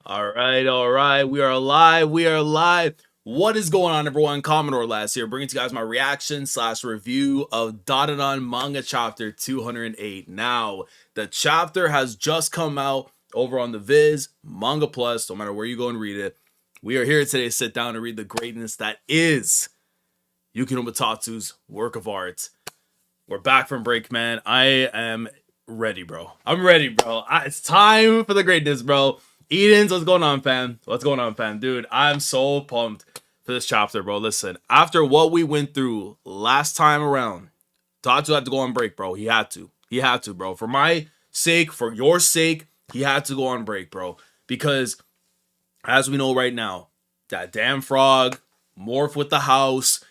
All right. We are live. We are live. What is going on, everyone? Commodore last here, bringing to you guys my reaction slash review of Dandadan manga chapter 208. Now, the chapter has just come out over on the Viz Manga Plus. No matter where you go and read it, we are here today to sit down and read the greatness that is Yukinoma Tatsu's work of art. We're back from break, man. I am ready, bro. I'm ready, bro. It's time for the greatness, bro. Edens, what's going on, fam? What's going on, fam? Dude, I'm so pumped for this chapter, bro. Listen, after what we went through last time around, Tatsu had to go on break, bro. He had to. He had to, bro. For my sake, for your sake, he had to go on break, bro. Because, as we know right now, that damn frog, morph with the house,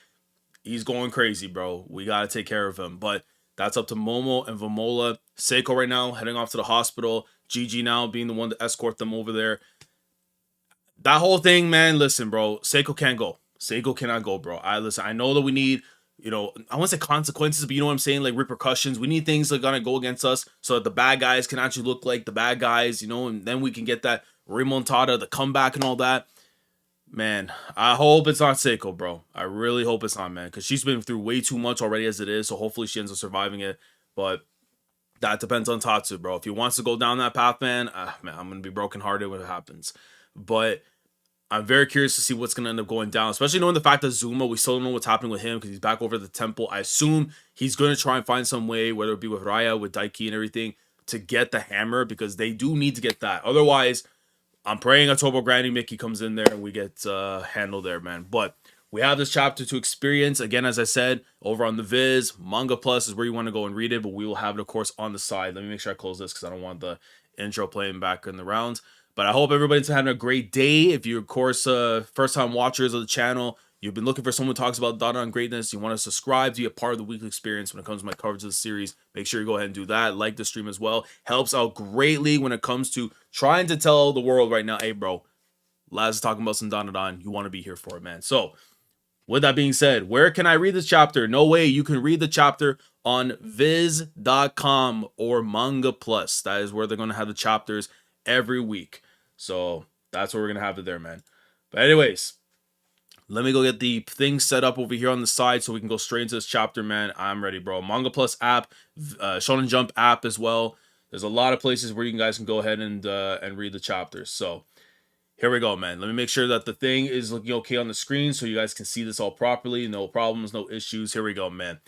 he's going crazy, bro. We got to take care of him. But that's up to Momo and Vamola. Seiko right now heading off to the hospital. Gigi now being the one to escort them over there. That whole thing, man, listen, bro. Seiko can't go. Seiko cannot go, bro. I know that we need, I want to say consequences, but you know what I'm saying? Like repercussions. We need things that are going to go against us so that the bad guys can actually look like the bad guys, and then we can get that remontada, the comeback and all that. Man, I hope it's not Seiko, bro. I really hope it's not, man, because she's been through way too much already as it is, so hopefully she ends up surviving it. But that depends on Tatsu, bro. If he wants to go down that path, man, I'm going to be brokenhearted when it happens. But I'm very curious to see what's going to end up going down, especially knowing the fact that Zuma, we still don't know what's happening with him because he's back over at the temple. I assume he's going to try and find some way, whether it be with Raya, with Daiki and everything, to get the hammer because they do need to get that. Otherwise, I'm praying October Granny Mickey comes in there and we get handled there, man. But we have this chapter to experience. Again, as I said, over on the Viz, Manga Plus is where you want to go and read it, but we will have it, of course, on the side. Let me make sure I close this because I don't want the intro playing back in the rounds. But I hope everybody's having a great day. If you're, of course, first-time watchers of the channel, you've been looking for someone who talks about Dandadan greatness, you want to subscribe to be a part of the weekly experience when it comes to my coverage of the series, make sure you go ahead and do that. Like the stream as well. Helps out greatly when it comes to trying to tell the world right now, hey, bro, Laz is talking about some Dandadan. You want to be here for it, man. So, with that being said, where can I read this chapter? No way. You can read the chapter on viz.com or Manga Plus. That is where they're going to have the chapters every week. So that's where we're going to have it there, man. But anyways, let me go get the thing set up over here on the side so we can go straight into this chapter, man. I'm ready, bro. Manga Plus app, Shonen Jump app as well. There's a lot of places where you guys can go ahead and read the chapters. So here we go, man. Let me make sure that the thing is looking okay on the screen so you guys can see this all properly. No problems, no issues. Here we go, man.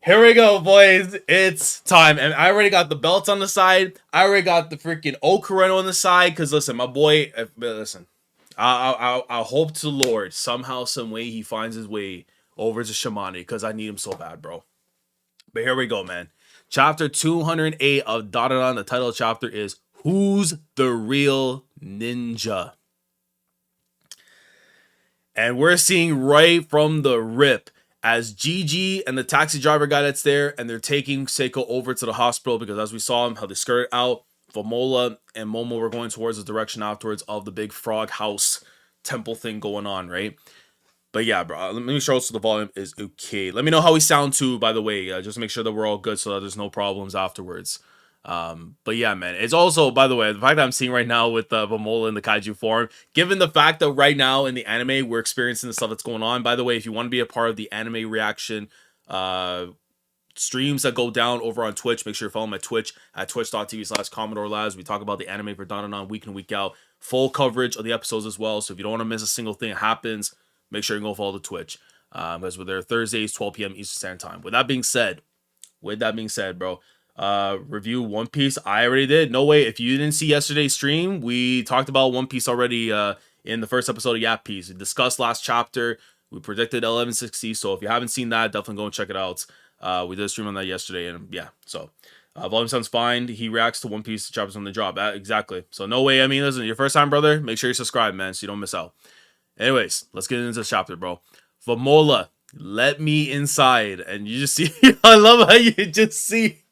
Here we go, boys. It's time. And I already got the belts on the side. I already got the freaking Ocarina on the side. Because, listen, my boy, listen, I hope to the Lord somehow, some way he finds his way over to Shamani. Because I need him so bad, bro. But here we go, man. Chapter 208 of Dandadan. The title of the chapter is Who's the Real Ninja? And we're seeing right from the rip as Gigi and the taxi driver guy that's there, and they're taking Seiko over to the hospital because as we saw him, how they skirted out, Vamola and Momo were going towards the direction afterwards of the big frog house temple thing going on, right? But yeah, bro, let me show us so the volume is okay. Let me know how we sound too, by the way, just to make sure that we're all good so that there's no problems afterwards. But yeah, man, it's also, by the way, the fact that I'm seeing right now with Vamola in the kaiju form, given the fact that right now in the anime we're experiencing the stuff that's going on. By the way, if you want to be a part of the anime reaction streams that go down over on Twitch, make sure you follow my Twitch at twitch.tv/Commodore Labs. We talk about the anime for Dandadan week in, week out, full coverage of the episodes as well. So if you don't want to miss a single thing that happens, make sure you go follow the Twitch because we're there Thursdays 12 p.m. Eastern Standard Time. With that being said, bro, review One Piece. I already did. No way. If you didn't see yesterday's stream, we talked about One Piece already in the first episode of Yap Piece. We discussed last chapter. We predicted 1160. So if you haven't seen that, definitely go and check it out. We did a stream on that yesterday, and yeah. So volume sounds fine. He reacts to One Piece chapters when they drop. Exactly. So no way. I mean, listen, your first time, brother. Make sure you subscribe, man, so you don't miss out. Anyways, let's get into this chapter, bro. Vamola, let me inside, and you just see. I love how you just see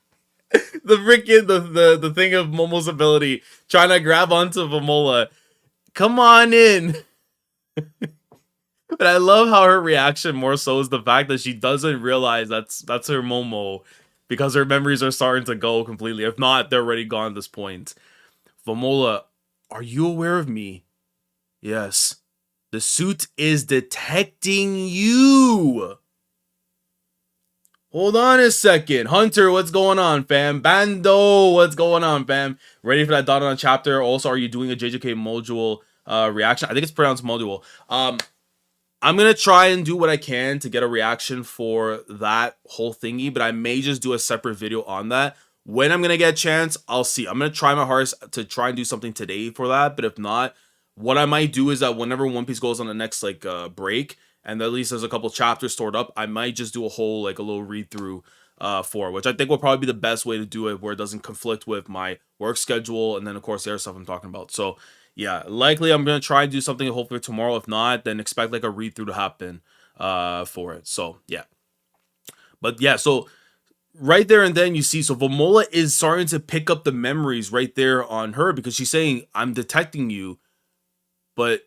the freaking the thing of Momo's ability trying to grab onto Vamola. Come on in. But I love how her reaction more so is the fact that she doesn't realize that's her Momo because her memories are starting to go completely. If not, they're already gone at this point. Vamola, Are you aware of me? Yes. The suit is detecting you. Hold on a second. Hunter, what's going on, fam? Bando, what's going on, fam? Ready for that Dandadan chapter? Also, are you doing a JJK module reaction? I think it's pronounced module. I'm going to try and do what I can to get a reaction for that whole thingy, but I may just do a separate video on that. When I'm going to get a chance, I'll see. I'm going to try my hardest to try and do something today for that, but if not, what I might do is that whenever One Piece goes on the next like break, and at least there's a couple chapters stored up, I might just do a whole like a little read through for which I think will probably be the best way to do it, where it doesn't conflict with my work schedule and then of course the other stuff I'm talking about. So yeah, likely I'm gonna try and do something hopefully tomorrow. If not, then expect like a read through to happen for it. So yeah, but yeah, so right there and then you see, so Vamola is starting to pick up the memories right there on her because she's saying, I'm detecting you, but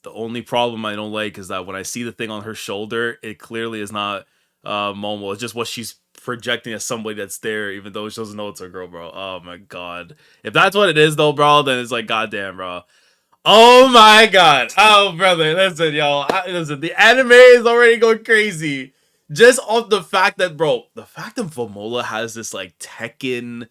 the only problem I don't like is that when I see the thing on her shoulder, it clearly is not Momo. It's just what she's projecting as somebody that's there, even though she doesn't know it's her girl, bro. Oh my god. If that's what it is, though, bro, then it's like, goddamn, bro. Oh my god. Oh, brother. Listen, yo. Listen, the anime is already going crazy. Just off the fact that, bro, the fact that Vamola has this, like, Tekken,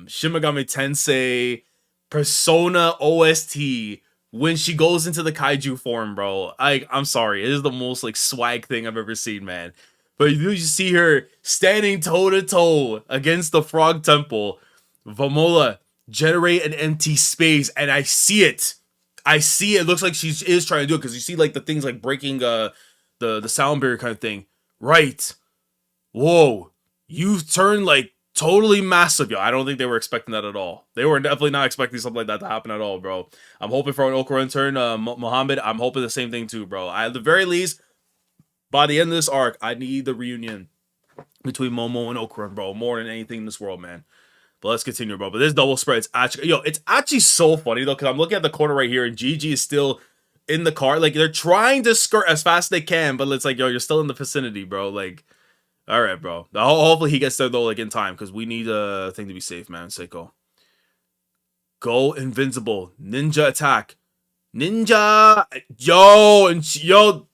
Shin Megami Tensei, Persona OST when she goes into the kaiju form, bro. I'm sorry. It is the most, like, swag thing I've ever seen, man. But you see her standing toe-to-toe against the Frog Temple. Vamola, generate an empty space, and I see it. I see it. It looks like she is trying to do it because you see like the things like breaking the sound barrier kind of thing. Right. Whoa. You've turned like totally massive, yo. I don't think they were expecting that at all. They were definitely not expecting something like that to happen at all, bro. I'm hoping for an Okura turn, Mohammed. I'm hoping the same thing too, bro. At the very least, by the end of this arc, I need the reunion between Momo and Okura, bro, more than anything in this world, man. But let's continue, bro. But this double spread, it's actually, yo, it's actually so funny, though, because I'm looking at the corner right here, and Gigi is still in the car. Like, they're trying to skirt as fast as they can, but it's like, yo, you're still in the vicinity, bro. Like, all right, bro. Hopefully he gets there, though, like, in time, because we need a thing to be safe, man. Seiko. Go invincible. Ninja attack. Ninja! Yo, and yo,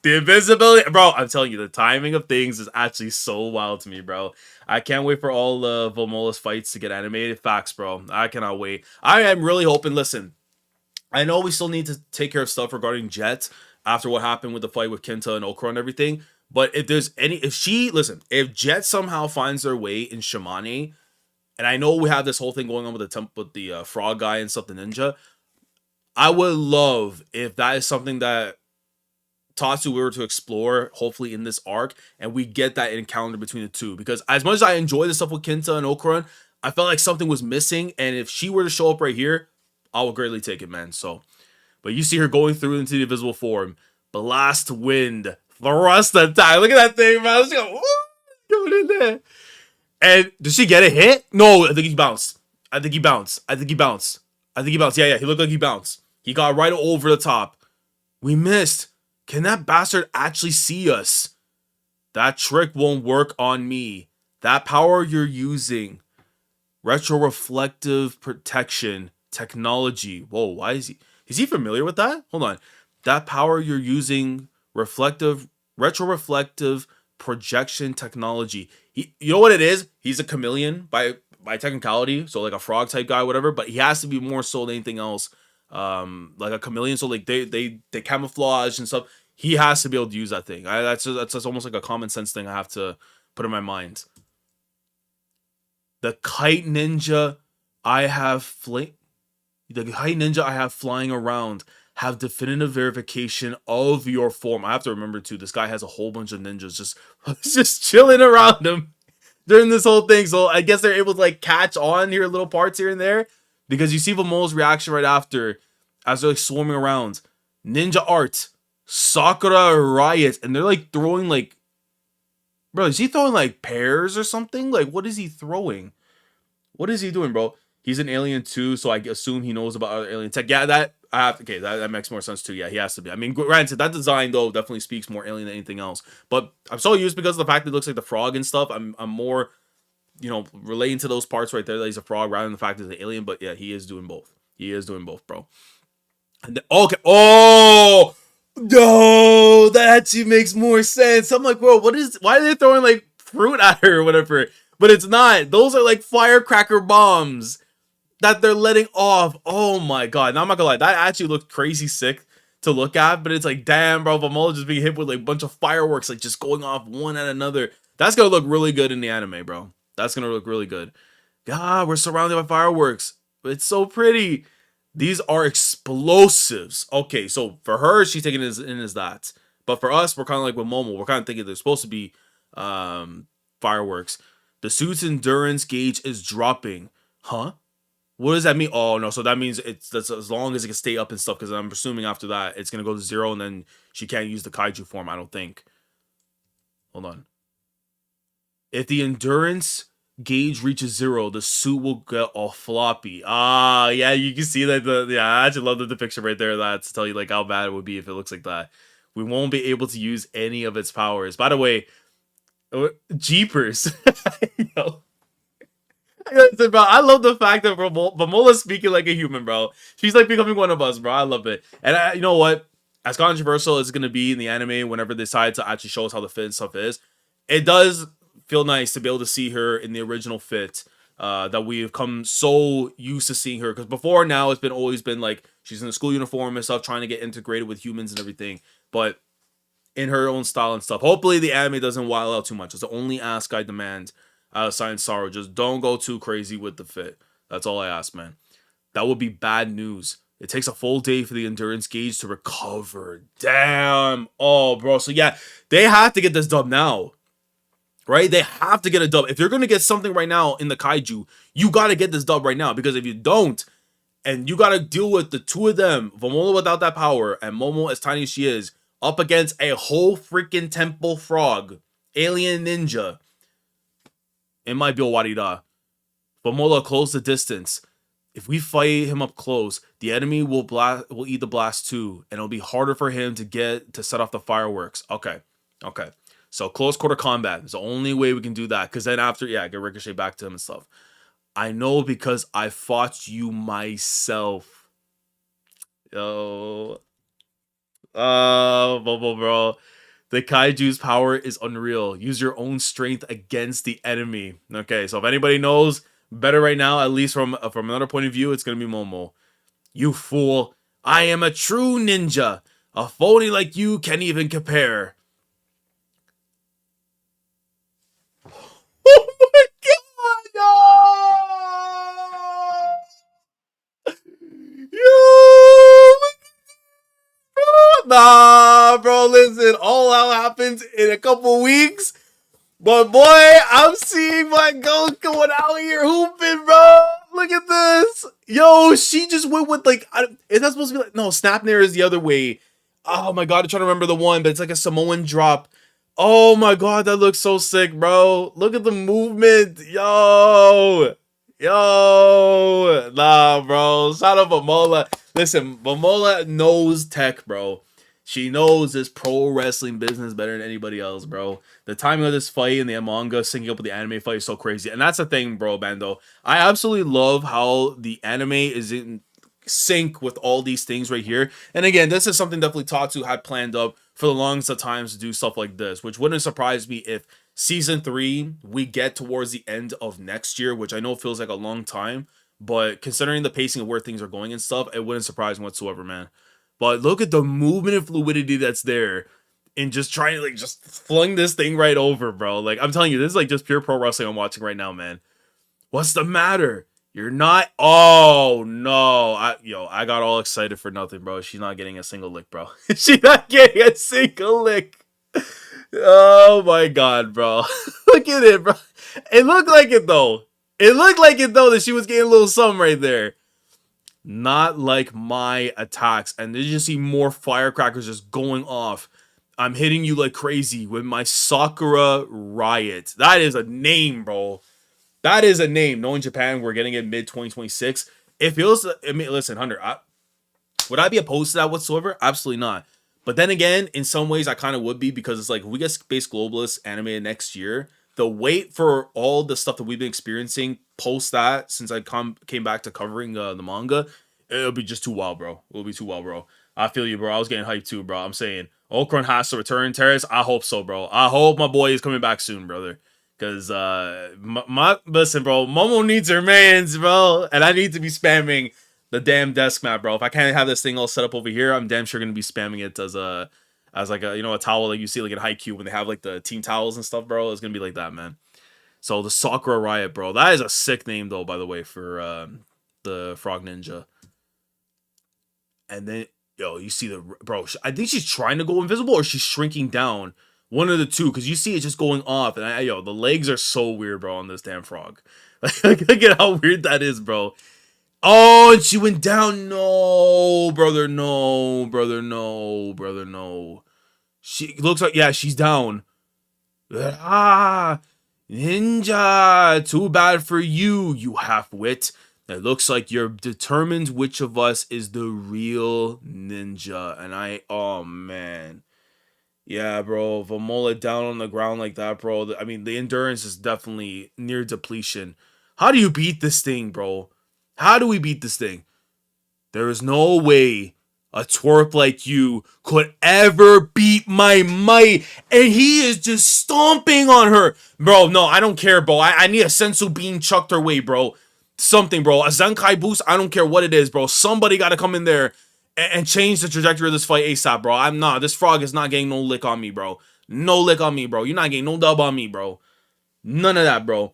the invisibility, bro, I'm telling you, the timing of things is actually so wild to me, bro. I can't wait for all Vomola's fights to get animated. Facts, bro. I cannot wait. I am really hoping, listen, I know we still need to take care of stuff regarding Jet after what happened with the fight with Kenta and Okra and everything. But if there's any, if Jet somehow finds their way in Shimane, and I know we have this whole thing going on with the frog guy and stuff, the ninja, I would love if that is something that Tatsu we were to explore, hopefully in this arc, and we get that encounter between the two. Because as much as I enjoy the stuff with Kenta and Okuran, I felt like something was missing, and if she were to show up right here, I would greatly take it, man. So, but you see her going through into the invisible form. Blast wind, thrust attack. Look at that thing, man. Let's go. Going in there. And did she get a hit? No, I think he bounced. I think he bounced. I think he bounced. I think he bounced. Yeah, he looked like he bounced. He got right over the top. We missed. Can that bastard actually see us? That trick won't work on me. That power you're using. Retroreflective protection technology. Whoa, why is he familiar with that? Hold on. That power you're using, retroreflective projection technology. You know what it is? He's a chameleon by technicality, so like a frog type guy, whatever, but he has to be more so than anything else. Like a chameleon, so like they camouflage and stuff. He has to be able to use that thing. That's almost like a common sense thing I have to put in my mind. The kite ninja I have flying around have definitive verification of your form. I have to remember too, this guy has a whole bunch of ninjas just chilling around him during this whole thing. So I guess they're able to like catch on here little parts here and there. Because you see Vamola's reaction right after as they're like swarming around. Ninja art. Sakura riot. And they're like throwing like... Bro, is he throwing like pears or something? Like, what is he throwing? What is he doing, bro? He's an alien too, so I assume he knows about other alien tech. Yeah, that makes more sense too. Yeah, he has to be. I mean, granted, that design though definitely speaks more alien than anything else. But I'm so used because of the fact that it looks like the frog and stuff. I'm more you know, relating to those parts right there that he's a frog rather than the fact that he's an alien. But yeah, he is doing both. He is doing both, bro. And then, okay. Oh, no, that actually makes more sense. I'm like, bro, why are they throwing like fruit at her or whatever? But it's not. Those are like firecracker bombs that they're letting off. Oh my god. Now I'm not gonna lie, that actually looked crazy sick to look at, but it's like, damn, bro, Vamola just being hit with like a bunch of fireworks, like just going off one at another. That's gonna look really good in the anime, bro. That's gonna look really good. God, we're surrounded by fireworks. It's so pretty. These are explosives. Okay, so for her, she's taking it in as that. But for us, we're kind of like with Momo. We're kind of thinking they're supposed to be fireworks. The suit's endurance gauge is dropping. Huh? What does that mean? Oh no, so that means that's as long as it can stay up and stuff. Because I'm assuming after that it's gonna go to 0, and then she can't use the kaiju form. I don't think. Hold on. If the endurance gauge reaches 0, the suit will get all floppy. Ah, yeah, you can see that. Yeah, I actually love the picture right there. That to tell you like how bad it would be if it looks like that. We won't be able to use any of its powers. By the way, jeepers. You know, listen, bro, I love the fact that Vamola's speaking like a human, bro. She's like becoming one of us, bro. I love it. And you know what? As controversial as it's going to be in the anime whenever they decide to actually show us how the fit and stuff is, it does feel nice to be able to see her in the original fit that we've come so used to seeing her. Because before now, it's been always been like she's in the school uniform and stuff, trying to get integrated with humans and everything. But in her own style and stuff. Hopefully the anime doesn't wild out too much. It's the only ask I demand out of Science Sorrow. Just don't go too crazy with the fit. That's all I ask, man. That would be bad news. It takes a full day for the endurance gauge to recover. Damn. Oh, bro. So yeah, they have to get this dub now. Right? They have to get a dub. If you're going to get something right now in the kaiju, you got to get this dub right now. Because if you don't, and you got to deal with the two of them, Vamola without that power, and Momo as tiny as she is, up against a whole freaking temple frog, alien ninja. It might be a warida. Vamola, close the distance. If we fight him up close, the enemy will eat the blast too, and it'll be harder for him to set off the fireworks. Okay. So close quarter combat is the only way we can do that. Because then after, yeah, get Ricochet back to him and stuff. I know because I fought you myself. Yo. Bobo, bro. The kaiju's power is unreal. Use your own strength against the enemy. Okay, so if anybody knows better right now, at least from another point of view, it's gonna be Momo. You fool! I am a true ninja. A phony like you can't even compare. Oh my god! No! Yo! Nah, bro, listen, all out happens in a couple weeks. But boy, I'm seeing my ghost going out here hooping, bro. Look at this. Yo, she just went with like, is that supposed to be like, no, Snapnir is the other way. Oh my god, I'm trying to remember the one, but it's like a Samoan drop. Oh my god, that looks so sick, bro. Look at the movement. Yo, nah, bro. Shout out Vamola. Listen, Vamola knows tech, bro. She knows this pro wrestling business better than anybody else, bro. The timing of this fight and the manga syncing up with the anime fight is so crazy. And that's the thing, bro, Bando. I absolutely love how the anime is in sync with all these things right here. And again, this is something definitely Tatsu had planned up for the longest of times to do stuff like this, which wouldn't surprise me if season 3 we get towards the end of next year, which I know feels like a long time, but considering the pacing of where things are going and stuff, it wouldn't surprise me whatsoever, man. But look at the movement and fluidity that's there in just trying to like just fling this thing right over, bro. Like I'm telling you, this is like just pure pro wrestling I'm watching right now, man. What's the matter? You're not. Oh no, I got all excited for nothing, bro. She's not getting a single lick, bro. She's not getting a single lick. Oh my god, bro. Look at it, bro. It looked like it though. It looked like it though that she was getting a little something right there. Not like my attacks. And then you just see more firecrackers just going off. I'm hitting you like crazy with my Sakura Riot. That is a name, bro. That is a name. Knowing Japan, we're getting it mid-2026. It feels... I mean, listen, Hunter, would I be opposed to that whatsoever? Absolutely not. But then again, in some ways, I kind of would be because it's like, if we get Space Globalist animated next year, the wait for all the stuff that we've been experiencing post that, since I came back to covering the manga, it'll be just too wild, bro. It'll be too wild, bro. I feel you, bro. I was getting hyped too, bro. I'm saying Okron has to return. Terrace, I hope so, bro. I hope my boy is coming back soon, brother. Cause listen, bro, Momo needs her mans, bro, and I need to be spamming the damn desk mat, bro. If I can't have this thing all set up over here, I'm damn sure gonna be spamming it as like a, you know, a towel like you see like in Haikyuu when they have like the team towels and stuff, bro. It's gonna be like that, man. So the Sakura Riot, bro. That is a sick name though, by the way, for the Frog Ninja. And then, yo, you see the bro. I think she's trying to go invisible or she's shrinking down. One of the two, because you see it just going off, and yo, the legs are so weird, bro, on this damn frog. Like, look at how weird that is, bro. Oh, and she went down. No, brother, no, brother, no, brother, no. She looks like, yeah, she's down. Ah, ninja, too bad for you, you half-wit. It looks like you're determined which of us is the real ninja. And oh, man. Yeah, bro, Vamola down on the ground like that, bro. I mean, the endurance is definitely near depletion. How do you beat this thing, bro? How do we beat this thing? There is no way a twerp like you could ever beat my might. And he is just stomping on her. Bro, no, I don't care, bro. I need a sensu bean chucked her way, bro. Something, bro. A Zenkai boost, I don't care what it is, bro. Somebody got to come in there and change the trajectory of this fight ASAP, bro. This frog is not getting no lick on me, bro. No lick on me, bro. You're not getting no dub on me, bro. None of that, bro.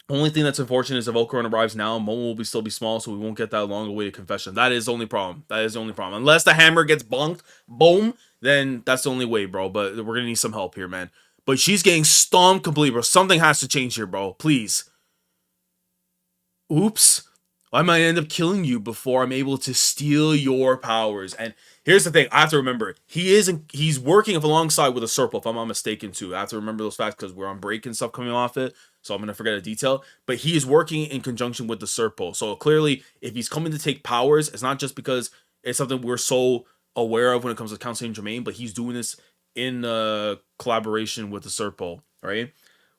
Only thing that's unfortunate is if Okron arrives now, Momo will still be small, so we won't get that long-awaited confession. That is the only problem. That is the only problem. Unless the hammer gets bonked, boom, then that's the only way, bro. But we're going to need some help here, man. But she's getting stomped completely, bro. Something has to change here, bro. Please. Oops. I might end up killing you before I'm able to steal your powers. And here's the thing, I have to remember, he's working alongside with a Serpo, if I'm not mistaken, too. I have to remember those facts because we're on break and stuff coming off it, so I'm going to forget a detail. But he is working in conjunction with the Serpo. So clearly, if he's coming to take powers, it's not just because it's something we're so aware of when it comes to Count Saint Germain, but he's doing this in collaboration with the Serpo, right?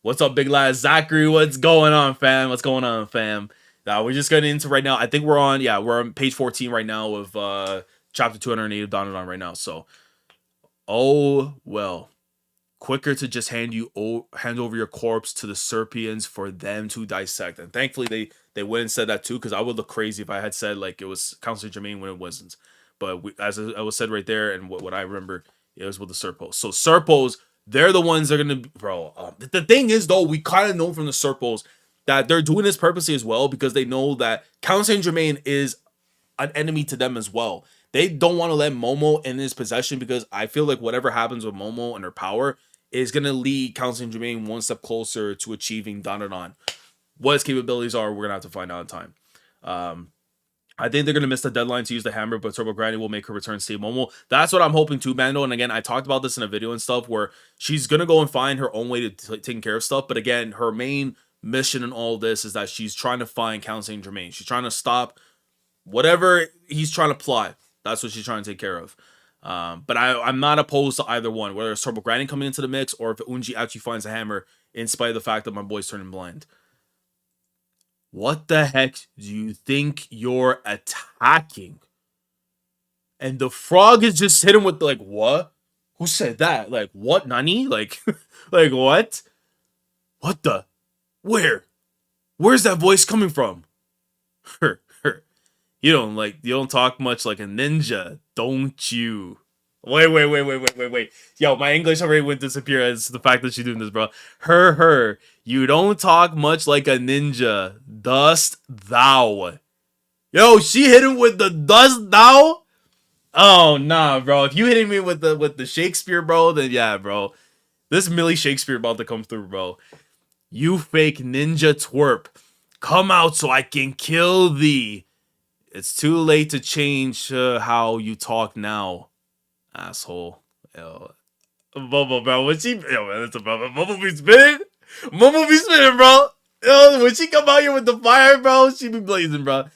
What's up, big lad? Zachary, what's going on, fam? What's going on, fam? Now we're just getting into right now. I think we're on page 14 right now of chapter 208 of Dandadan right now. So, oh well, quicker to just hand over your corpse to the Serpians for them to dissect. And thankfully they went and said that too, because I would look crazy if I had said like it was Count Saint Germain when it wasn't. But as I was said right there, and what I remember, it was with the Serpos. So Serpos, they're the ones that are gonna be, bro. The thing is though, we kind of know from the Serpos that they're doing this purposely as well, because they know that Count Saint Germain is an enemy to them as well. They don't want to let Momo in his possession, because I feel like whatever happens with Momo and her power is going to lead Count Saint Germain one step closer to achieving Dandadan. What his capabilities are, we're going to have to find out in time. I think they're going to miss the deadline to use the hammer, but Turbo Granny will make her return save Momo. That's what I'm hoping too, Bando. And again, I talked about this in a video and stuff, where she's going to go and find her own way to taking care of stuff. But again, her main mission in all this is that she's trying to find Count Saint Germain. She's trying to stop whatever he's trying to plot. That's what she's trying to take care of. But I'm not opposed to either one, whether it's Turbo Granny coming into the mix or if Unji actually finds a hammer, in spite of the fact that my boy's turning blind. What the heck do you think you're attacking? And the frog is just hitting with like, what? Who said that? Like, what, Nani? Like, like what? What the? Where? Where's that voice coming from? You don't talk much like a ninja, don't you? Wait. Yo, my English already would disappear as the fact that she's doing this, bro. You don't talk much like a ninja, dost thou? Yo, she hit him with the dost thou? Oh, nah, bro. If you hitting me with the Shakespeare, bro, then yeah, bro. This Millie Shakespeare about to come through, bro. You fake ninja twerp. Come out so I can kill thee. It's too late to change how you talk now, asshole. Yo, Momo, bro. When she, yo, man, that's a problem. Momo be spinning. Momo be spinning, bro. Yo, when she come out here with the fire, bro, she be blazing, bro.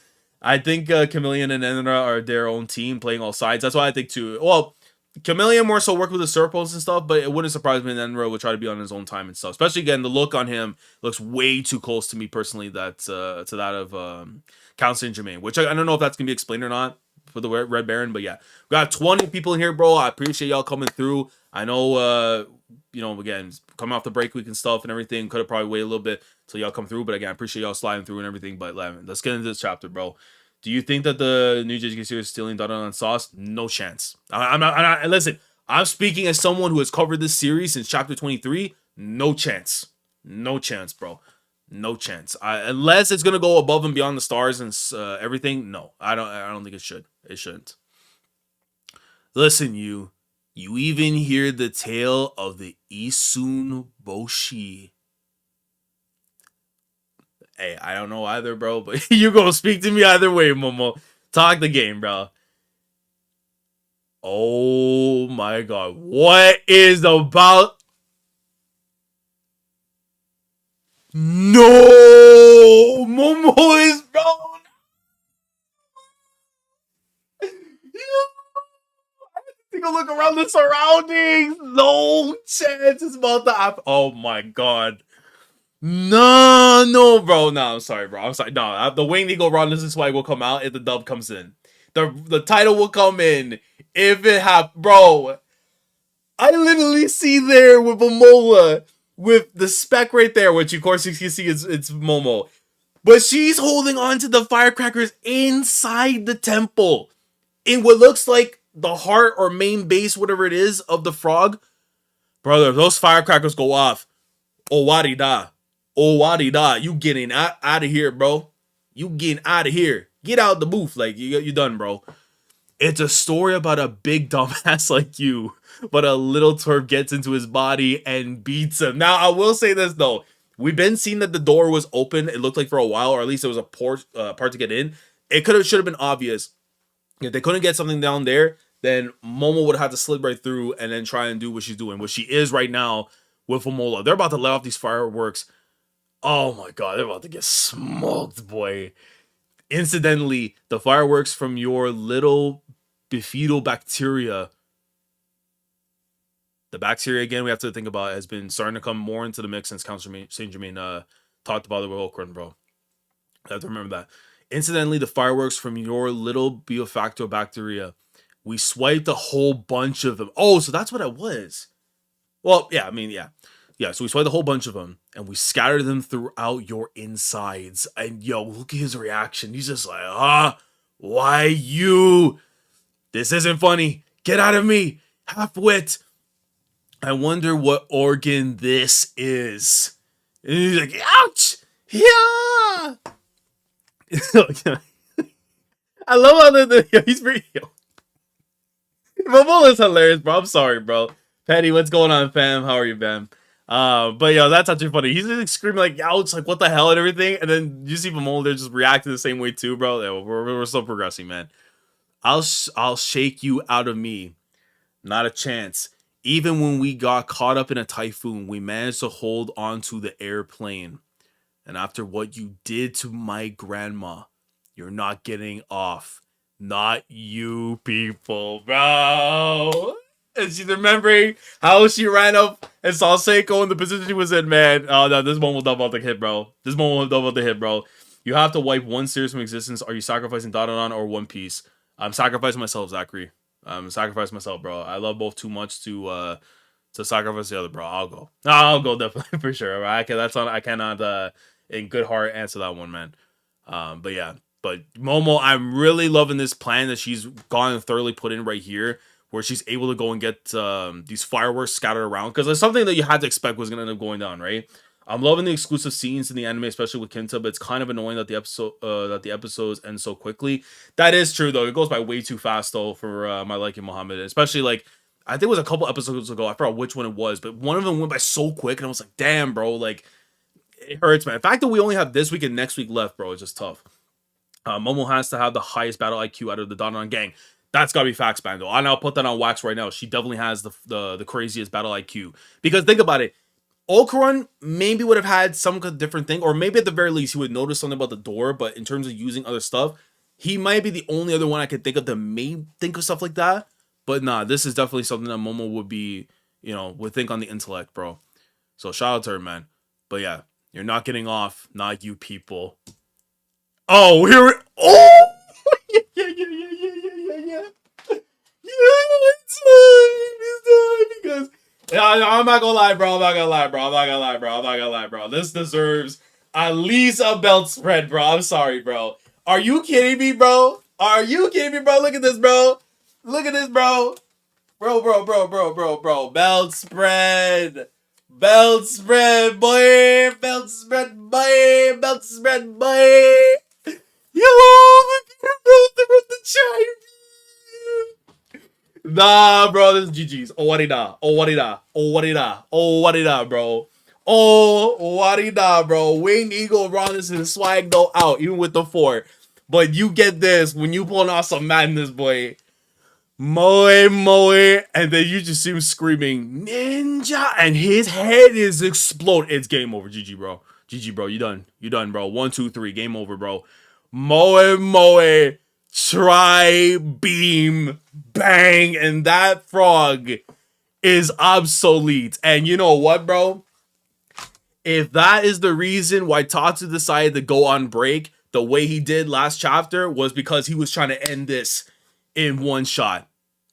I think Chameleon and Enra are their own team playing all sides. That's why I think too. Well, Chameleon more so worked with the circles and stuff, but it wouldn't surprise me. And Enro would try to be on his own time and stuff. Especially again, the look on him looks way too close to me personally. That to that of Count Saint Germain, which I don't know if that's gonna be explained or not for the Red Baron. But yeah, we got 20 people in here, bro. I appreciate y'all coming through. I know, again, coming off the break week and stuff and everything, could have probably waited a little bit till y'all come through. But again, I appreciate y'all sliding through and everything. But let's get into this chapter, bro. Do you think that the new JJK series is stealing Dandadan sauce? No chance. I'm not. Listen, I'm speaking as someone who has covered this series since chapter 23. No chance. No chance, bro. No chance. Unless it's gonna go above and beyond the stars and everything. No, I don't think it should. It shouldn't. Listen, you. You even hear the tale of the Isun Boshi. Hey, I don't know either, bro, but you gonna speak to me either way, Momo. Talk the game, bro. Oh my god. What is about? No! Momo is bro. Take a look around the surroundings. No chance it's about to happen. Oh my god. No, bro. No, I'm sorry, bro. I'm sorry. No, the Winged Eagle Ron Swag will come out if the dub comes in. The title will come in if it happens, bro. I literally see there with Vamola with the spec right there, which of course you can see it's Momo, but she's holding on to the firecrackers inside the temple in what looks like the heart or main base, whatever it is, of the frog. Brother, if those firecrackers go off, Owarida. Owarida. You getting out of here, bro. You getting out of here. Get out the booth. Like, you done, bro. It's a story about a big dumbass like you, but a little turf gets into his body and beats him. Now, I will say this, though. We've been seeing that the door was open, it looked like, for a while, or at least it was a part to get in. It should have been obvious. If they couldn't get something down there, then Momo would have to slip right through and then try and do what she's doing, what she is right now with Vamola. They're about to let off these fireworks. Oh my god, they're about to get smoked, boy. Incidentally, the fireworks from your little bifidal bacteria, the bacteria, again, we have to think about, has been starting to come more into the mix since Count Saint Germain talked about it with Okran, bro. I have to remember that. Incidentally, the fireworks from your little biofacto bacteria, we swiped a whole bunch of them. Oh, so that's what it was. Well, yeah, I mean, yeah. Yeah, so we swiped a whole bunch of them, and we scattered them throughout your insides. And, yo, look at his reaction. He's just like, why you? This isn't funny. Get out of me. Half-wit. I wonder what organ this is. And he's like, ouch! Yeah! I love how he's pretty... Momola's hilarious, bro. I'm sorry, bro. Patty, what's going on, fam? How are you, fam? But yo, that's actually funny. He's just screaming like, ouch, like what the hell and everything. And then you see Vamola there just reacting the same way too, bro. Yeah, we're still progressing, man. I'll shake you out of me. Not a chance. Even when we got caught up in a typhoon, we managed to hold on to the airplane. And after what you did to my grandma, you're not getting off. Not you people, bro. And she's remembering how she ran up and saw Seiko in the position she was in, man. Oh, no, this one will double the hit, bro. This one will double the hit, bro. You have to wipe one series from existence. Are you sacrificing Dandadan or One Piece? I'm sacrificing myself, Zachary. I'm sacrificing myself, bro. I love both too much to sacrifice the other, bro. I'll go definitely for sure. I cannot in good heart answer that one, man. But yeah. But Momo, I'm really loving this plan that she's gone and thoroughly put in right here, where she's able to go and get these fireworks scattered around, because it's something that you had to expect was going to end up going down, right? I'm loving the exclusive scenes in the anime, especially with Kinta, but it's kind of annoying that the episodes end so quickly. That is true, though. It goes by way too fast, though, for my liking, Muhammad. Especially, like, I think it was a couple episodes ago. I forgot which one it was, but one of them went by so quick, and I was like, damn, bro, like, it hurts, man. The fact that we only have this week and next week left, bro, is just tough. Momo has to have the highest battle IQ out of the Dandadan gang. That's gotta be facts, Bando. I'll put that on wax right now. She definitely has the craziest battle IQ. Because think about it. Okaran maybe would have had some different thing, or maybe at the very least he would notice something about the door, but in terms of using other stuff, he might be the only other one I could think of that may think of stuff like that. But nah, this is definitely something that Momo would be, would think on the intellect, bro. So shout out to her, man. But yeah, you're not getting off, not you people. Oh, here it. Oh, yeah, yeah, yeah, yeah, yeah, yeah, yeah. Yeah, it's time because I'm not gonna lie, bro. I'm not gonna lie, bro. I'm not gonna lie, bro. I'm not gonna lie, bro. This deserves at least a belt spread, bro. I'm sorry, bro. Are you kidding me, bro? Are you kidding me, bro? Look at this, bro. Look at this, bro. Bro. Belt spread. Belt spread, boy. Belt spread, boy. Belt spread, boy. Yo, look at the champion. Nah, bro, this is GG's. Oh, warida. Oh, warida. Oh, warida. Oh, warida, bro. Oh, warida, bro. Winged Eagle Robinson swag though out, even with the 4. But you get this when you pulling off some madness, boy. Moe, and then you just see him screaming, Ninja, and his head is explode. It's game over. GG, bro. GG, bro. You done. You done, bro. 1, 2, 3. Game over, bro. Moe, try, beam, bang, and that frog is obsolete. And you know what, bro? If that is the reason why Tatsu decided to go on break the way he did last chapter was because he was trying to end this in one shot.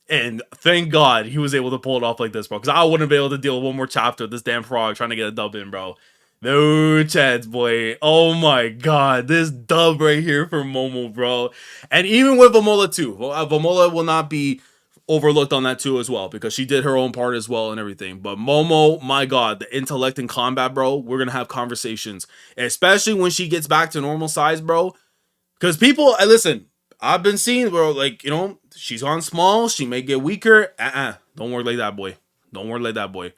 And thank God he was able to pull it off like this, bro. Because I wouldn't be able to deal with one more chapter of this damn frog trying to get a dub in, bro. No chance, boy. Oh my God. This dub right here for Momo, bro. And even with Vamola too. Vamola will not be overlooked on that too as well. Because she did her own part as well and everything. But Momo, my God. The intellect in combat, bro. We're going to have conversations. Especially when she gets back to normal size, bro. Because people, listen, I've been seeing, bro, like, she's on small. She may get weaker. Don't work like that, boy. Don't work like that, boy.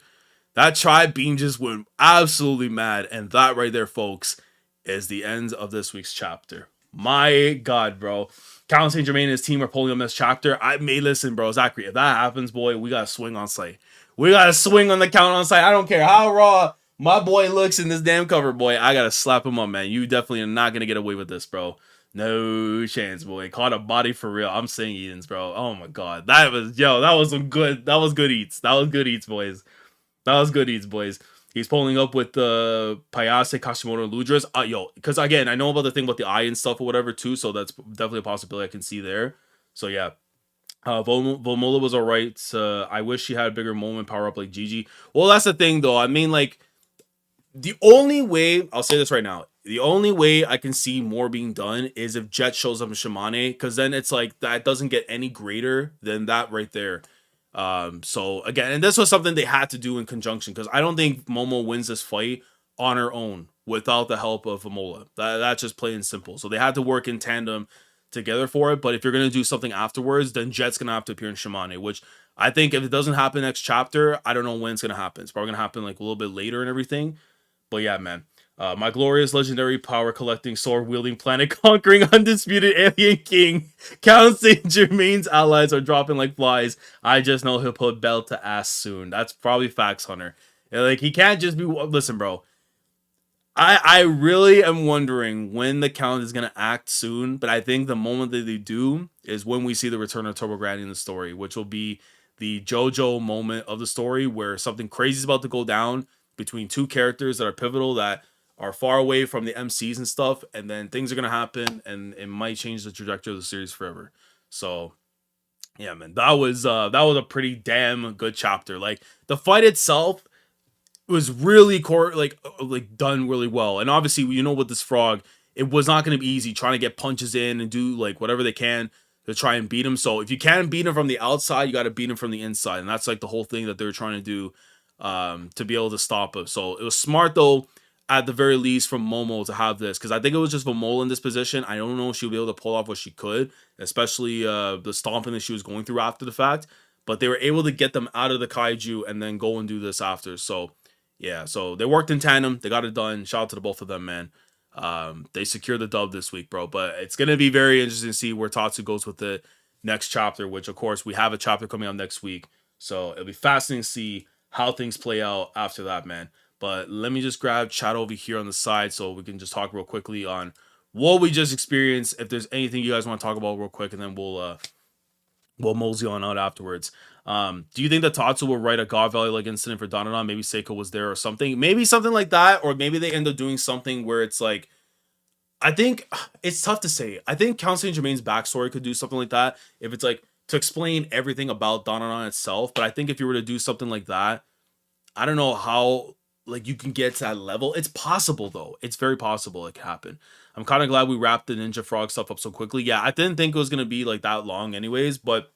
That tribe beam just went absolutely mad. And that right there, folks, is the end of this week's chapter. My God, bro. Count St. Germain and his team are pulling up this chapter. I may listen, bro. Zachary, if that happens, boy, we got to swing on site. We got to swing on the count on site. I don't care how raw my boy looks in this damn cover, boy. I got to slap him up, man. You definitely are not going to get away with this, bro. No chance, boy. Caught a body for real. I'm saying Edens, bro. Oh my God. That was some good. That was good eats. That was good eats, boys. That was good eats, boys. He's pulling up with the AYASE, Kashimoto, and Ludras. Because again, I know about the thing about the eye and stuff or whatever too, so that's definitely a possibility I can see there. So yeah. Vamola was alright. I wish she had a bigger moment power up like Gigi. Well, that's the thing though. I mean, like, the only way, I'll say this right now, the only way I can see more being done is if Jet shows up in Shimane, because then it's like that doesn't get any greater than that right there. So again, and this was something they had to do in conjunction, because I don't think Momo wins this fight on her own without the help of Vamola. That's just plain and simple. So they had to work in tandem together for it. But if you're gonna do something afterwards, then Jet's gonna have to appear in Shimane, which I think if it doesn't happen next chapter, I don't know when it's gonna happen. It's probably gonna happen like a little bit later and everything. But yeah, man. My glorious legendary power collecting sword wielding planet conquering undisputed alien king Count Saint Germain's allies are dropping like flies. I just know he'll put belt to ass soon. That's probably facts, Hunter. Like, he can't just be. Listen, bro. I really am wondering when the Count is gonna act soon, but I think the moment that they do is when we see the return of Turbo Granny in the story, which will be the JoJo moment of the story where something crazy is about to go down between two characters that are pivotal, that are far away from the MCs and stuff, and then things are gonna happen, and it might change the trajectory of the series forever. So, yeah, man, that was a pretty damn good chapter. Like, the fight itself was really like done really well, and obviously, with this frog, it was not gonna be easy trying to get punches in and do like whatever they can to try and beat him. So if you can't beat him from the outside, you got to beat him from the inside, and that's like the whole thing that they're trying to do to be able to stop him. So it was smart though, at the very least, from Momo to have this, because I think it was just Vamola in this position. I don't know if she'll be able to pull off what she could, especially the stomping that she was going through after the fact. But they were able to get them out of the kaiju and then go and do this after. So yeah, so they worked in tandem. They got it done. Shout out to the both of them, man. They secured the dub this week, bro. But it's gonna be very interesting to see where Tatsu goes with the next chapter, which of course we have a chapter coming out next week. So it'll be fascinating to see how things play out after that, man. But let me just grab chat over here on the side so we can just talk real quickly on what we just experienced. If there's anything you guys want to talk about real quick, and then we'll mosey on out afterwards. Do you think that Tatsu will write a God Valley like incident for Dandadan? Maybe Seiko was there or something. Maybe something like that, or maybe they end up doing something where it's like, I think it's tough to say. I think Count Saint Germain's backstory could do something like that if it's like to explain everything about Dandadan itself. But I think if you were to do something like that, I don't know how like you can get to that level. It's possible though. It's very possible it could happen. I'm kind of glad we wrapped the Ninja Frog stuff up so quickly. Yeah, I didn't think it was gonna be like that long, anyways. But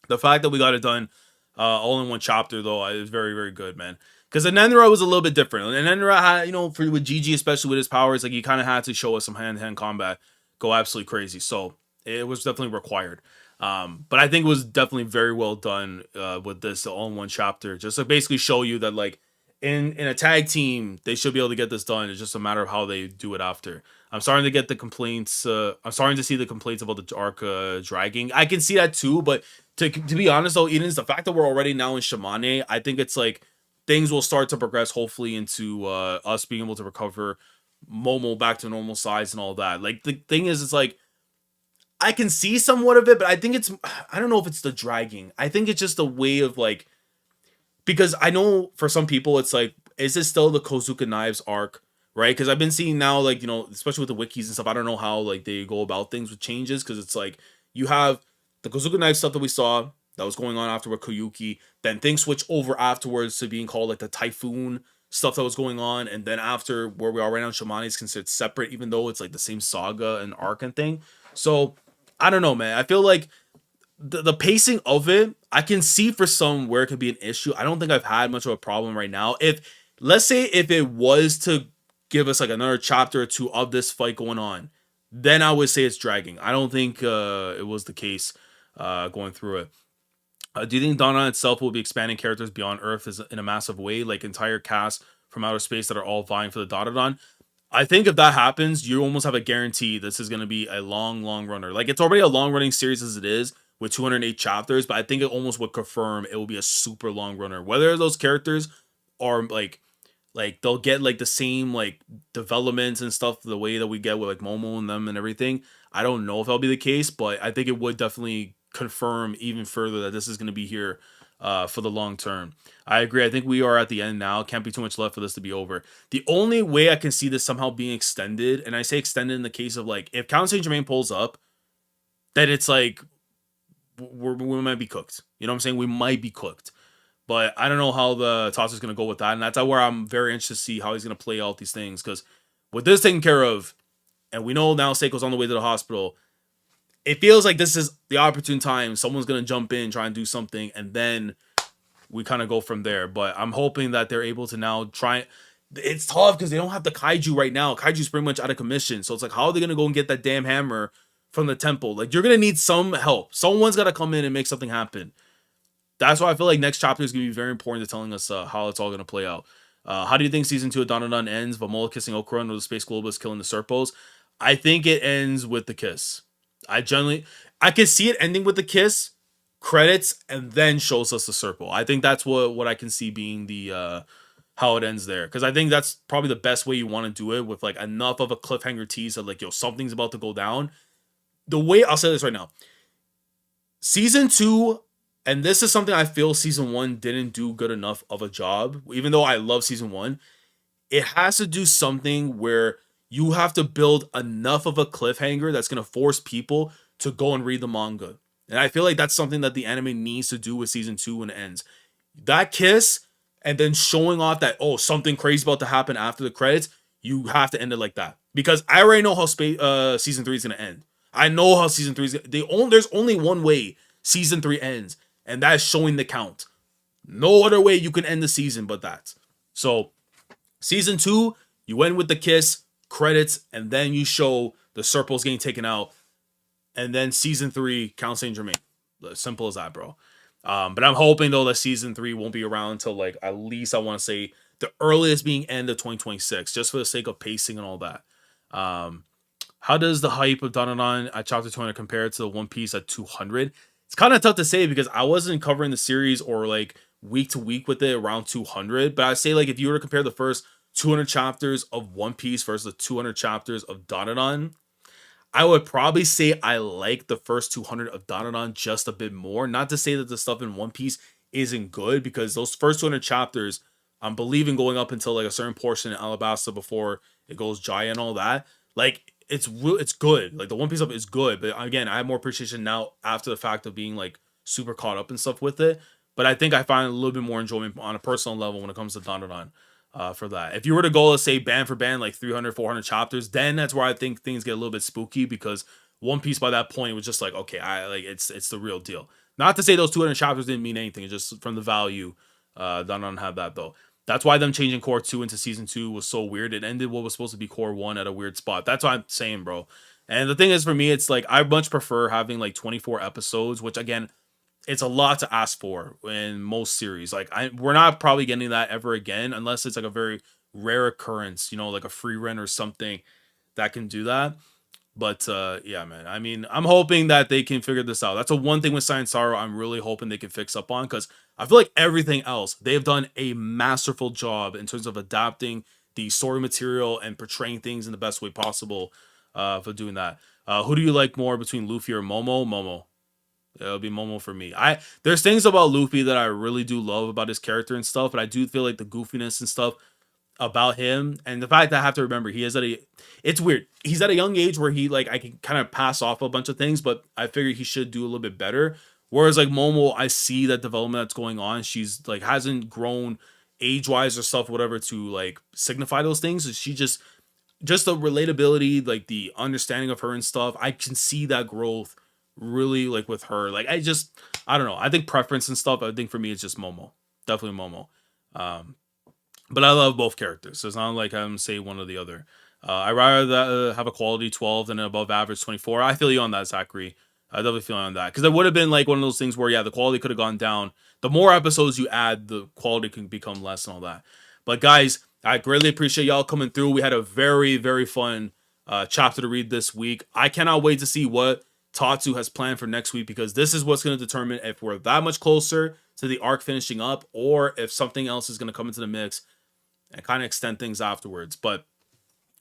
the fact that we got it done all in one chapter though is very very good, man. Because Anendra was a little bit different. And Anendra had, for with GG, especially with his powers, like he kind of had to show us some hand to hand combat, go absolutely crazy. So it was definitely required. But I think it was definitely very well done with this all in one chapter, just to basically show you that like in a tag team they should be able to get this done. It's just a matter of how they do it after. I'm starting to get the complaints. I'm starting to see the complaints about the arc dragging. I can see that too, but to be honest though, Eden's the fact that we're already now in Shimane, I think it's like things will start to progress hopefully into us being able to recover Momo back to normal size and all that. Like the thing is, it's like I can see somewhat of it, but I think it's I don't know if it's the dragging. I think it's just a way of like because I know for some people it's like, is this still the Kozuka Knives arc? Right? Because I've been seeing now, like, especially with the wikis and stuff, I don't know how like they go about things with changes because it's like you have the Kozuka Knife stuff that we saw that was going on after with Koyuki, then things switch over afterwards to being called like the Typhoon stuff that was going on, and then after where we are right now, Shamani is considered separate, even though it's like the same saga and arc and thing. So I don't know, man. I feel like the pacing of it, I can see for some where it could be an issue. I don't think I've had much of a problem right now. If let's say if it was to give us like another chapter or two of this fight going on, then I would say it's dragging. I don't think it was the case going through it. Do you think Dawn itself will be expanding characters beyond Earth in a massive way, like entire casts from outer space that are all vying for the Dandadan? I think if that happens, you almost have a guarantee this is going to be a long, long runner. Like it's already a long running series as it is with 208 chapters, but I think it almost would confirm it will be a super long runner. Whether those characters are like they'll get like the same like developments and stuff the way that we get with like Momo and them and everything. I don't know if that'll be the case, but I think it would definitely confirm even further that this is going to be here for the long term. I agree. I think we are at the end now. Can't be too much left for this to be over. The only way I can see this somehow being extended, and I say extended in the case of like if Count Saint Germain pulls up, then it's like we might be cooked. You know what I'm saying? We might be cooked. But I don't know how the toss is going to go with that. And that's where I'm very interested to see how he's going to play out these things. Because with this taken care of, and we know now Seiko's on the way to the hospital, it feels like this is the opportune time. Someone's going to jump in, try and do something, and then we kind of go from there. But I'm hoping that they're able to now try. It's tough because they don't have the kaiju right now. Kaiju's pretty much out of commission. So it's like, how are they going to go and get that damn hammer from the temple? Like, you're going to need some help. Someone's got to come in and make something happen. That's why I feel like next chapter is going to be very important to telling us how it's all going to play out. How do you think season 2 of Dandadan ends? Vamola kissing Okuran or the space globalist killing the Serpos? I think it ends with the kiss. I can see it ending with the kiss, credits, and then shows us the Serpo. I think that's what I can see being the how it ends there. Because I think that's probably the best way you want to do it, with like enough of a cliffhanger tease that like, yo, something's about to go down. The way, I'll say this right now. Season 2, and this is something I feel season 1 didn't do good enough of a job, even though I love season 1. It has to do something where you have to build enough of a cliffhanger that's going to force people to go and read the manga. And I feel like that's something that the anime needs to do with season 2 when it ends. That kiss, and then showing off that, oh, something crazy about to happen after the credits, you have to end it like that. Because I already know how season 3 is going to end. I know how season 3 is there's only one way season 3 ends, and that's showing the count. No other way you can end the season but that. So, season 2, you end with the kiss, credits, and then you show the Serpos getting taken out. And then season 3, Count Saint Germain. Simple as that, bro. But I'm hoping, though, that season 3 won't be around until, like, at least I want to say the earliest being end of 2026, just for the sake of pacing and all that. How does the hype of Dandadan at chapter 200 compare to the One Piece at 200? It's kind of tough to say because I wasn't covering the series or like week to week with it around 200. But I'd say like if you were to compare the first 200 chapters of One Piece versus the 200 chapters of Dandadan, I would probably say I like the first 200 of Dandadan just a bit more. Not to say that the stuff in One Piece isn't good, because those first 200 chapters, I'm believing going up until like a certain portion in Alabasta before it goes giant and all that. Like it's good. Like the One Piece stuff is good, but again, I have more appreciation now after the fact of being like super caught up and stuff with it. But I think I find a little bit more enjoyment on a personal level when it comes to Dandadan. For that, if you were to go, let's say band for band, like 300, 400 chapters, then that's where I think things get a little bit spooky, because One Piece by that point was just like, okay, I like it's the real deal. Not to say those 200 chapters didn't mean anything, it's just from the value. Dandadan had that though. That's why them changing Core 2 into Season 2 was so weird. It ended what was supposed to be Core 1 at a weird spot. That's what I'm saying, bro. And the thing is, for me, it's like I much prefer having like 24 episodes, which again, it's a lot to ask for in most series. Like we're not probably getting that ever again, unless it's like a very rare occurrence, you know, like a free run or something that can do that. But yeah, man. I mean, I'm hoping that they can figure this out. That's the one thing with Science Sorrow I'm really hoping they can fix up on, because I feel like everything else, they've done a masterful job in terms of adapting the story material and portraying things in the best way possible for doing that. Who do you like more between Luffy or Momo? Momo. It'll be Momo for me. There's things about Luffy that I really do love about his character and stuff, but I do feel like the goofiness and stuff about him, and the fact that I have to remember he is it's weird. He's at a young age where he like I can kind of pass off a bunch of things, but I figure he should do a little bit better. Whereas like Momo, I see that development that's going on. She's like hasn't grown age wise or stuff, whatever, to like signify those things. She just the relatability, like the understanding of her and stuff. I can see that growth really like with her. Like I don't know. I think preference and stuff. I think for me it's just Momo, definitely Momo. But I love both characters, so it's not like I'm say one or the other. I rather have a quality 12 than an above average 24. I feel you on that, Zachary. I definitely feel you on that, because it would have been like one of those things where yeah, the quality could have gone down. The more episodes you add, the quality can become less and all that. But guys, I greatly appreciate y'all coming through. We had a very, very fun chapter to read this week. I cannot wait to see what Tatsu has planned for next week, because this is what's going to determine if we're that much closer to the arc finishing up, or if something else is going to come into the mix and kind of extend things afterwards. But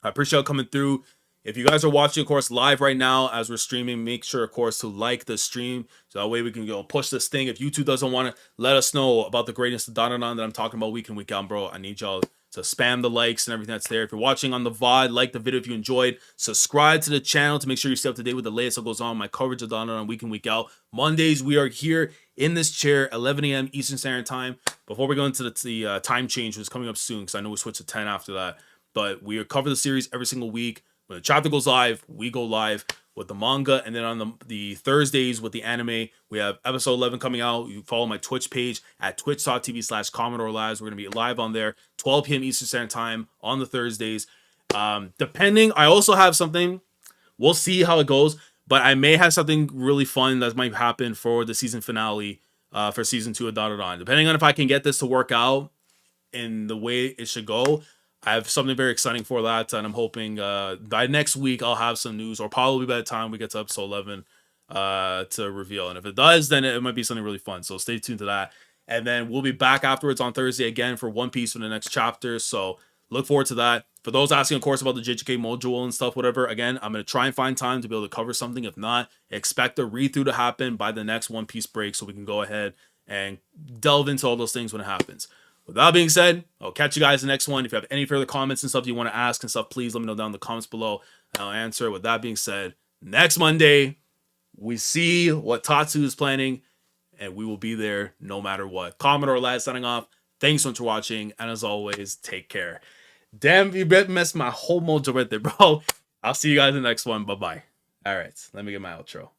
I appreciate y'all coming through. If you guys are watching, of course, live right now as we're streaming, make sure, of course, to like the stream, so that way we can push this thing. If YouTube doesn't want to let us know about the greatness of Dandadan that I'm talking about week in, week out, bro, I need y'all to spam the likes and everything that's there. If you're watching on the VOD, like the video if you enjoyed. Subscribe to the channel to make sure you stay up to date with the latest that goes on. My coverage of Dandadan week in, week out. Mondays, we are here in this chair, 11 a.m. Eastern Standard Time. Before we go into the time change, which is coming up soon, because I know we switch to 10 after that. But we cover the series every single week. When the chapter goes live, we go live with the manga. And then on the Thursdays with the anime, we have episode 11 coming out. You follow my Twitch page at twitch.tv/Commodore Lives. We're going to be live on there, 12 p.m. Eastern Standard Time on the Thursdays. Depending, I also have something. We'll see how it goes. But I may have something really fun that might happen for the season finale for season 2 of Dandadan. Depending on if I can get this to work out in the way it should go, I have something very exciting for that, and I'm hoping by next week I'll have some news, or probably by the time we get to episode 11 to reveal. And if it does, then it might be something really fun. So stay tuned to that. And then we'll be back afterwards on Thursday again for One Piece for the next chapter. So look forward to that. For those asking, of course, about the JJK module and stuff, whatever, again, I'm going to try and find time to be able to cover something. If not, expect a read-through to happen by the next One Piece break, so we can go ahead and delve into all those things when it happens. With that being said, I'll catch you guys in the next one. If you have any further comments and stuff you want to ask and stuff, please let me know down in the comments below, and I'll answer. With that being said, next Monday, we see what Tatsu is planning, and we will be there no matter what. Commodore Lad signing off. Thanks so much for watching, and as always, take care. Damn, you messed my whole mojo right there, bro. I'll see you guys in the next one. Bye-bye. All right, let me get my outro.